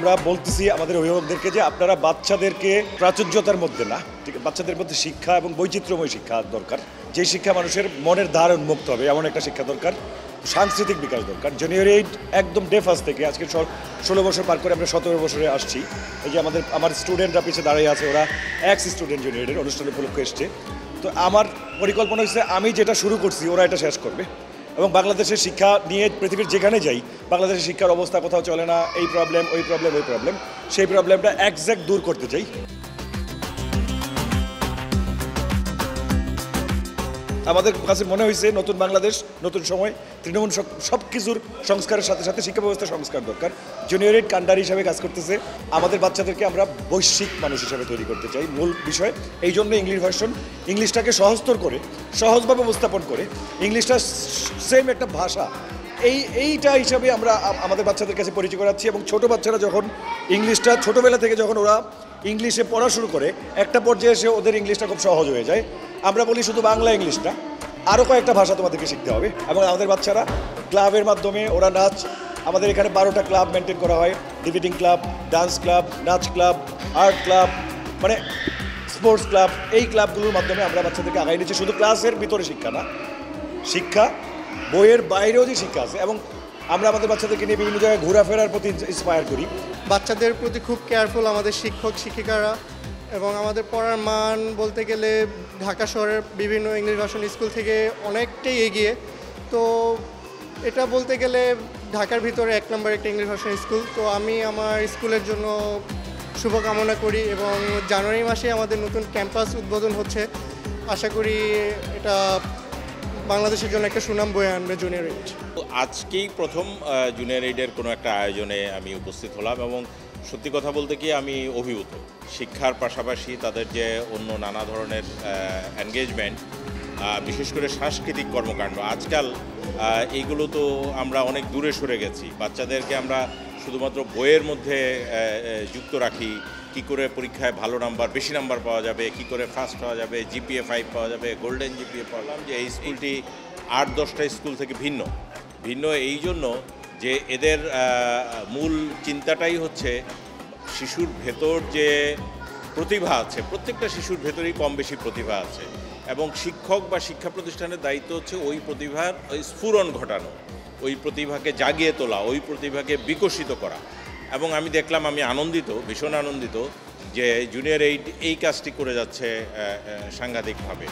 আমরা বলতেছি আমাদের অভিভাবকদেরকে যে আপনারা বাচ্চাদেরকে প্রাচুর্যতার মধ্যে না, ঠিক বাচ্চাদের মধ্যে শিক্ষা এবং বৈচিত্র্যময় শিক্ষা দরকার। যে শিক্ষা মানুষের মনের দ্বার উন্মুক্ত হবে এমন একটা শিক্ষা দরকার। সাংস্কৃতিক বিকাশ দরকার। জুনিয়র এইট একদম ডে ফার্স্ট থেকে আজকে 16 বছর পার করে আমরা 17 বছরে আসছি। এই যে আমার স্টুডেন্টরা পিছিয়ে দাঁড়িয়ে আছে, ওরা এক্স স্টুডেন্ট জুনিয়র এইটের অনুষ্ঠান উপলক্ষে এসছে। তো আমার পরিকল্পনা হচ্ছে আমি যেটা শুরু করছি ওরা এটা শেষ করবে, এবং বাংলাদেশের শিক্ষা নিয়ে পৃথিবীর যেখানে যাই বাংলাদেশের শিক্ষার অবস্থা কোথাও চলে না, এই প্রবলেম ওই প্রবলেম ওই প্রবলেম, সেই প্রবলেমটা একজ্যাক্ট দূর করতে চাই। আমাদের কাছে মনে হয়েছে নতুন বাংলাদেশ, নতুন সময়, তৃণমূল সব কিছুর সংস্কারের সাথে সাথে শিক্ষা ব্যবস্থার সংস্কার দরকার। জুনিয়র এইট কান্ডারি হিসাবে কাজ করতেছে। আমাদের বাচ্চাদেরকে আমরা বৈশ্বিক মানুষ হিসাবে তৈরি করতে চাই, মূল বিষয়। এই জন্য ইংলিশ ভার্সন, ইংলিশটাকে সহজতর করে, সহজভাবে উপস্থাপন করে, ইংলিশটা সেম একটা ভাষা, এইটা হিসাবে আমরা আমাদের বাচ্চাদের কাছে পরিচয় করাচ্ছি। এবং ছোটো বাচ্চারা যখন ইংলিশটা ছোটোবেলা থেকে যখন ওরা ইংলিশে পড়া শুরু করে, একটা পর্যায়ে এসে ওদের ইংলিশটা খুব সহজ হয়ে যায়। আমরা বলি শুধু বাংলা ইংলিশ না, আরও কয়েকটা ভাষা তোমাদেরকে শিখতে হবে। এবং আমাদের বাচ্চারা ক্লাবের মাধ্যমে ওরা নাচ, আমাদের এখানে 12টা ক্লাব মেনটেন করা হয়, ডিবেটিং ক্লাব, ডান্স ক্লাব, নাচ ক্লাব, আর্ট ক্লাব, মানে স্পোর্টস ক্লাব। এই ক্লাবগুলোর মাধ্যমে আমরা বাচ্চাদেরকে আগাই নিচ্ছি। শুধু ক্লাসের ভিতরে শিক্ষা না, শিক্ষা বইয়ের বাইরেও যে শিক্ষা আছে। এবং আমরা আমাদের বাচ্চাদেরকে নিয়ে বিভিন্ন জায়গায় ঘোরাফেরার প্রতি ইন্সপায়ার করি। বাচ্চাদের প্রতি খুব কেয়ারফুল আমাদের শিক্ষক শিক্ষিকারা, এবং আমাদের পড়ার মান বলতে গেলে ঢাকা শহরের বিভিন্ন ইংলিশ ভার্সন স্কুল থেকে অনেকটাই এগিয়ে। তো এটা বলতে গেলে ঢাকার ভিতরে 1 নম্বর একটা ইংলিশ ভার্সন স্কুল। তো আমি আমার স্কুলের জন্য শুভকামনা করি, এবং জানুয়ারি মাসে আমাদের নতুন ক্যাম্পাস উদ্বোধন হচ্ছে। আশা করি এটা বাংলাদেশের জন্য একটা সুনাম বয়ে আনবে জুনিয়র এইট। আজকেই প্রথম জুনিয়র এইটের কোনো একটা আয়োজনে আমি উপস্থিত হলাম, এবং সত্যি কথা বলতে কি আমি অভিভূত। শিক্ষার পাশাপাশি তাদের যে অন্য নানা ধরনের এনগেজমেন্ট, বিশেষ করে সাংস্কৃতিক কর্মকাণ্ড, আজকাল এইগুলো তো আমরা অনেক দূরে সরে গেছি। বাচ্চাদেরকে আমরা শুধুমাত্র বইয়ের মধ্যে যুক্ত রাখি, কি করে পরীক্ষায় ভালো নাম্বার, বেশি নাম্বার পাওয়া যাবে, কি করে ফার্স্ট পাওয়া যাবে, GPA 5 পাওয়া যাবে, গোল্ডেন GPA পাওয়ালাম। যে এই স্কুলটি 8-10টা স্কুল থেকে ভিন্ন এই জন্য যে এদের মূল চিন্তাটাই হচ্ছে শিশুর ভেতর যে প্রতিভা আছে, প্রত্যেকটা শিশুর ভেতরেই কম বেশি প্রতিভা আছে, এবং শিক্ষক বা শিক্ষা প্রতিষ্ঠানের দায়িত্ব হচ্ছে ওই প্রতিভার স্ফুরণ ঘটানো, ওই প্রতিভাকে জাগিয়ে তোলা, ওই প্রতিভাকে বিকশিত করা। এবং আমি দেখলাম, আমি আনন্দিত, ভীষণ আনন্দিত যে জুনিয়র এইট এই কাজটি করে যাচ্ছে সাংঘাতিকভাবে।